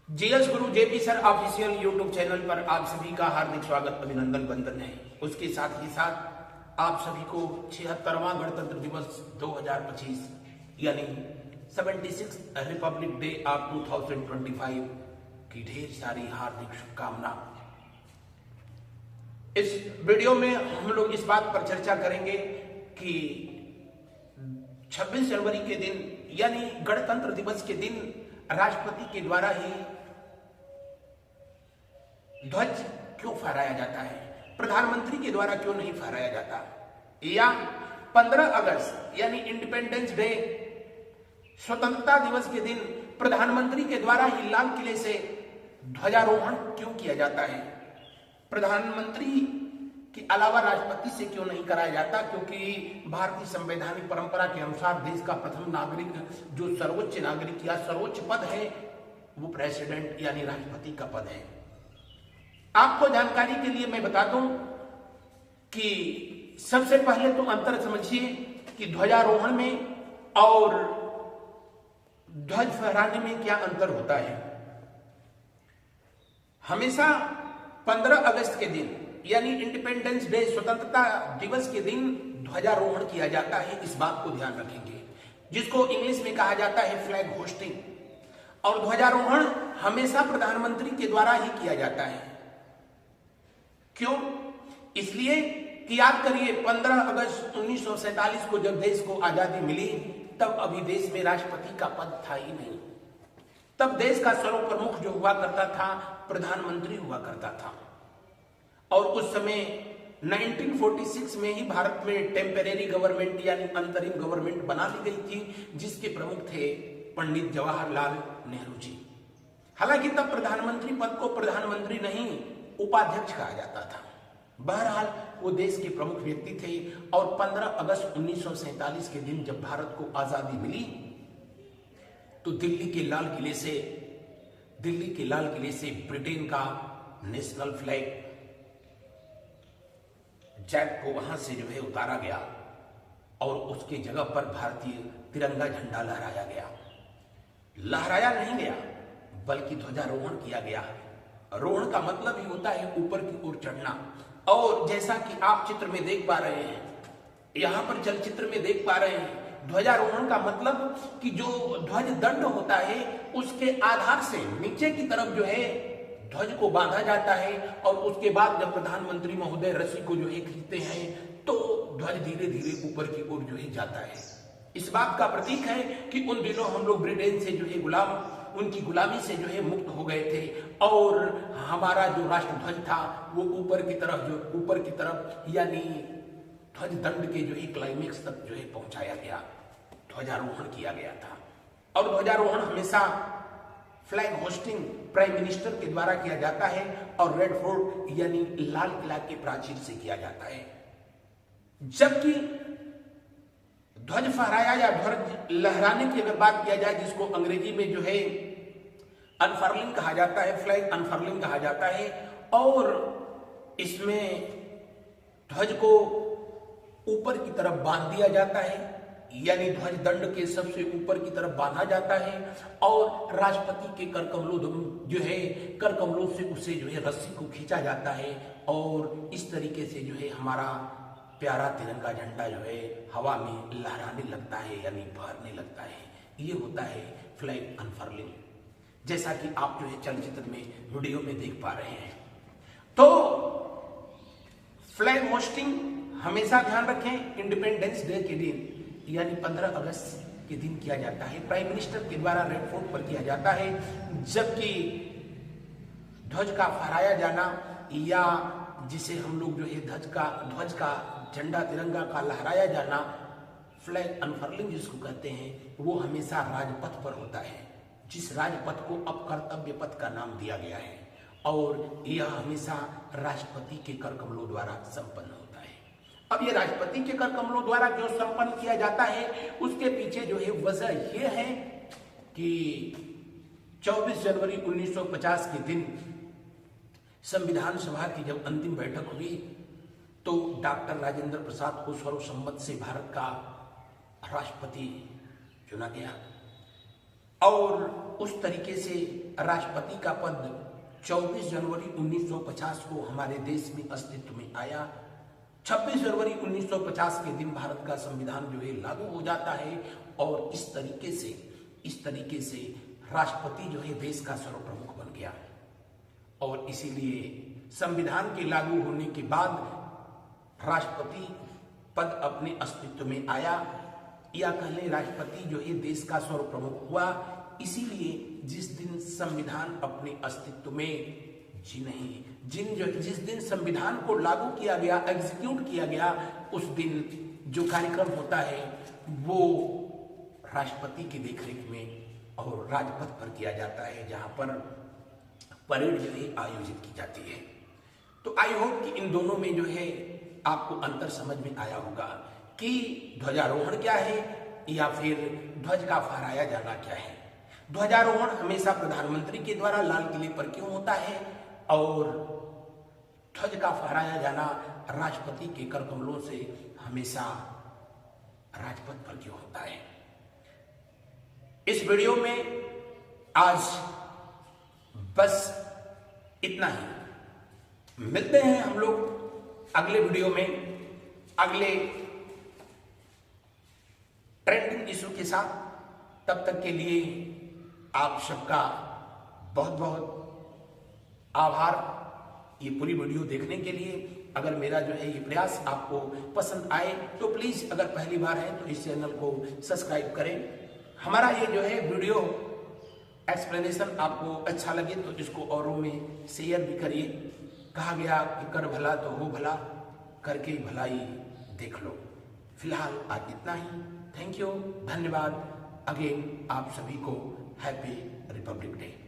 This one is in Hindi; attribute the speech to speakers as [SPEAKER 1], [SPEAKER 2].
[SPEAKER 1] जीएस गुरु JP sir official YouTube channel पर आप सभी का हार्दिक स्वागत अभिनंदन वंदन है। उसके साथ ही साथ आप सभी को 76वां गणतंत्र दिवस 2025 यानी 76 रिपब्लिक डे ऑफ 2025 की ढेर सारी हार्दिक शुभकामना। इस वीडियो में हम लोग इस बात पर चर्चा करेंगे कि 26 जनवरी के दिन यानी गणतंत्र दिवस के दिन राष्ट्रपति के द्वारा ही ध्वज क्यों फहराया जाता है, प्रधानमंत्री के द्वारा क्यों नहीं फहराया जाता, या 15 अगस्त यानी इंडिपेंडेंस डे स्वतंत्रता दिवस के दिन प्रधानमंत्री के द्वारा ही लाल किले से ध्वजारोहण क्यों किया जाता है, प्रधानमंत्री के अलावा राष्ट्रपति से क्यों नहीं कराया जाता, क्योंकि भारतीय संवैधानिक परंपरा के अनुसार देश का प्रथम नागरिक जो सर्वोच्च नागरिक या सर्वोच्च पद है वो प्रेसिडेंट यानी राष्ट्रपति का पद है। आपको जानकारी के लिए मैं बता दूं कि सबसे पहले तो अंतर समझिए कि ध्वजारोहण में और ध्वज फहराने में क्या अंतर होता है। हमेशा 15 अगस्त के दिन यानी इंडिपेंडेंस डे स्वतंत्रता दिवस के दिन ध्वजारोहण किया जाता है, इस बात को ध्यान रखेंगे, जिसको इंग्लिश में कहा जाता है फ्लैग होस्टिंग। और ध्वजारोहण हमेशा प्रधानमंत्री के द्वारा ही किया जाता है। क्यों? इसलिए कि याद करिए 15 अगस्त 1947 को जब देश को आजादी मिली तब अभी देश में राष्ट्रपति का पद था ही नहीं। तब देश का सर्वप्रमुख जो हुआ करता था प्रधानमंत्री हुआ करता था। और उस समय 1946 में ही भारत में टेम्परेरी गवर्नमेंट यानी अंतरिम गवर्नमेंट बना ली गई थी, जिसके प्रमुख थे पंडित जवाहरलाल नेहरू जी। हालांकि तब प्रधानमंत्री पद को प्रधानमंत्री नहीं उपाध्यक्ष कहा जाता था। बहरहाल वो देश के प्रमुख व्यक्ति थे। और 15 अगस्त 1947 के दिन जब भारत को आजादी मिली तो दिल्ली के लाल किले से ब्रिटेन का नेशनल फ्लैग जैक को वहां से जो है उतारा गया और उसके जगह पर भारतीय तिरंगा झंडा लहराया गया। लहराया नहीं गया बल्कि ध्वजारोहण किया गया। रोहण का मतलब ही होता है ऊपर की ओर चढ़ना। और जैसा कि आप चित्र में देख पा रहे हैं, यहां पर चलचित्र में देख पा रहे हैं, ध्वजारोहण का मतलब कि जो ध्वज दंड होता है उसके आधार से नीचे की तरफ जो है ध्वज को बांधा जाता है और उसके बाद जब प्रधानमंत्री महोदय रस्सी को जो है खींचते हैं तो ध्वज धीरे धीरे ऊपर की ओर जो है जाता है। इस बात का प्रतीक है कि उन दिनों हम लोग ब्रिटेन से जो है उनकी गुलामी से जो है मुक्त हो गए थे और हमारा जो राष्ट्रध्वज था वो ऊपर की तरफ यानी ध्वज दंड के जो है क्लाइमेक्स तक जो है पहुंचाया गया, ध्वजारोहण किया गया था। और ध्वजारोहण हमेशा फ्लैग होस्टिंग प्राइम मिनिस्टर के द्वारा किया जाता है और रेड फोर्ट यानी लाल किला के प्राचीर से किया जाता है। जबकि ध्वज फहराया या ध्वज लहराने की अगर बात किया जाए, जिसको अंग्रेजी में जो है अनफर्लिंग कहा जाता है, फ्लैग अनफर्लिंग कहा जाता है, और इसमें ध्वज को ऊपर की तरफ बांध दिया जाता है यानी ध्वज दंड के सबसे ऊपर की तरफ बांधा जाता है और राष्ट्रपति के करकमलों से उसे जो है रस्सी को खींचा जाता है और इस तरीके से जो है हमारा प्यारा तिरंगा झंडा जो है हवा में लहराने लगता है यानी फहरने लगता है। ये होता है फ्लैग अनफर्लिंग, जैसा कि आप जो है चलचित्र में वीडियो में देख पा रहे हैं। तो फ्लैग होस्टिंग हमेशा ध्यान रखें इंडिपेंडेंस डे के दिन यानी 15 अगस्त के दिन किया जाता है। प्राइम मिनिस्टर के द्वारा रेड फोर्ट पर किया जाता है, जबकि ध्वज का फहराया जाना या जिसे हम लोग जो है ध्वज का झंडा तिरंगा का लहराया जाना, फ्लैग अनफर्लिंग जिसको कहते हैं, वो हमेशा राजपथ पर होता है, जिस राजपथ को अब कर्तव्य पथ का नाम दिया गया है और यह हमेशा राष्ट्रपति के करकमलों द्वारा संपन्न होता है। अब ये राष्ट्रपति के करकमलों द्वारा क्यों संपन्न किया जाता है, उसके पीछे जो है वजह यह है कि 24 जनवरी 1950 के दिन संविधान सभा की जब अंतिम बैठक हुई तो डॉक्टर राजेंद्र प्रसाद को सर्वसम्मत से भारत का राष्ट्रपति चुना गया और उस तरीके से राष्ट्रपति का पद 24 जनवरी 1950 को हमारे देश में अस्तित्व में आया। 26 जनवरी 1950 के दिन भारत का संविधान जो है लागू हो जाता है और इस तरीके से राष्ट्रपति जो है देश का सर्वप्रमुख बन गया। और इसीलिए संविधान के लागू होने के बाद राष्ट्रपति पद अपने अस्तित्व में आया, या कह लें राष्ट्रपति जो है देश का सर्वप्रमुख हुआ। इसीलिए जिस दिन संविधान अपने अस्तित्व में जिस दिन संविधान को लागू किया गया, एग्जीक्यूट किया गया, उस दिन जो कार्यक्रम होता है वो राष्ट्रपति की देखरेख में और राजपथ पर किया जाता है, जहां पर परेड जो है आयोजित की जाती है। तो आई होप कि इन दोनों में जो है आपको अंतर समझ में आया होगा कि ध्वजारोहण क्या है या फिर ध्वज का फहराया जाना क्या है। ध्वजारोहण हमेशा प्रधानमंत्री के द्वारा लाल किले पर क्यों होता है और ध्वज का फहराया जाना राष्ट्रपति के कर कमलों से हमेशा राजपथ पर क्यों होता है। इस वीडियो में आज बस इतना ही। मिलते हैं हम लोग अगले वीडियो में अगले ट्रेंडिंग इशू के साथ। तब तक के लिए आप सबका बहुत बहुत आभार ये पूरी वीडियो देखने के लिए। अगर मेरा जो है ये प्रयास आपको पसंद आए तो प्लीज, अगर पहली बार है तो इस चैनल को सब्सक्राइब करें। हमारा ये जो है वीडियो एक्सप्लेनेशन आपको अच्छा लगे तो इसको औरों में शेयर भी करिए। कहा गया कि कर भला तो हो भला, करके भलाई देख लो। फिलहाल आज इतना ही। थैंक यू, धन्यवाद। अगेन आप सभी को हैप्पी रिपब्लिक डे।